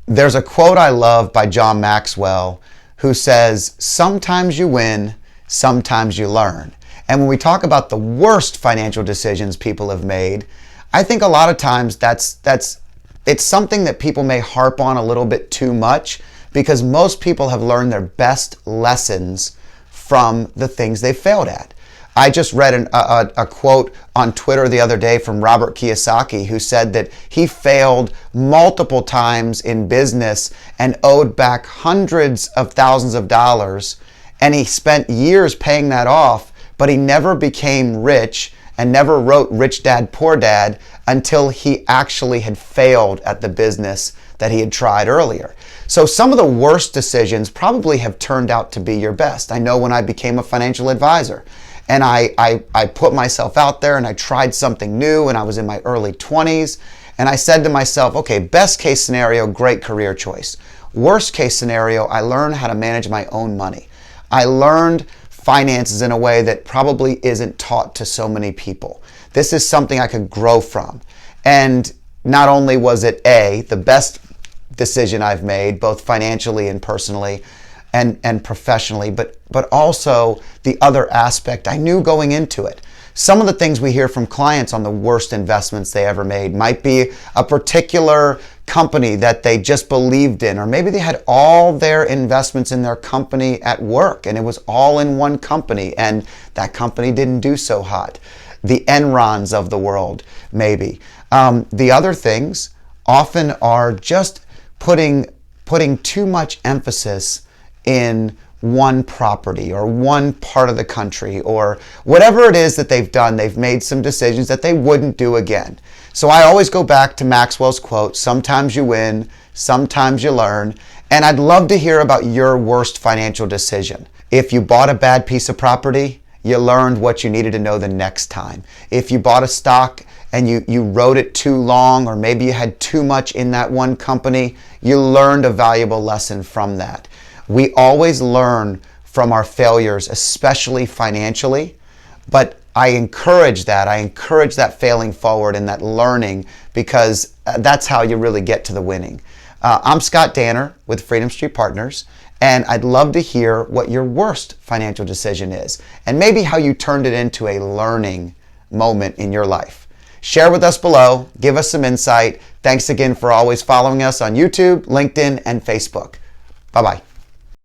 There's a quote I love by John Maxwell who says, sometimes you win, sometimes you learn. And when we talk about the worst financial decisions people have made, I think a lot of times it's something that people may harp on a little bit too much, because most people have learned their best lessons from the things they failed at. I just read a quote on Twitter the other day from Robert Kiyosaki, who said that he failed multiple times in business and owed back hundreds of thousands of dollars, and he spent years paying that off, but he never became rich and never wrote Rich Dad, Poor Dad until he actually had failed at the business that he had tried earlier. So some of the worst decisions probably have turned out to be your best. I know when I became a financial advisor, and I put myself out there and I tried something new, and I was in my early 20s, and I said to myself, okay, best case scenario, great career choice. Worst case scenario, I learned how to manage my own money. I learned finances in a way that probably isn't taught to so many people. This is something I could grow from. And not only was it the best decision I've made, both financially and personally, and professionally, but also the other aspect I knew going into it. Some of the things we hear from clients on the worst investments they ever made might be a particular company that they just believed in, or maybe they had all their investments in their company at work and it was all in one company and that company didn't do so hot. The Enrons of the world, maybe. The other things often are just putting too much emphasis in one property or one part of the country, or whatever it is that they've done. They've made some decisions that they wouldn't do again. So I always go back to Maxwell's quote, sometimes you win, sometimes you learn. And I'd love to hear about your worst financial decision. If you bought a bad piece of property, you learned what you needed to know the next time. If you bought a stock and you rode it too long, or maybe you had too much in that one company, you learned a valuable lesson from that. We always learn from our failures, especially financially, but I encourage that. I encourage that failing forward and that learning, because that's how you really get to the winning. I'm Scott Danner with Freedom Street Partners, and I'd love to hear what your worst financial decision is, and maybe how you turned it into a learning moment in your life. Share with us below. Give us some insight. Thanks again for always following us on YouTube, LinkedIn, and Facebook. Bye-bye.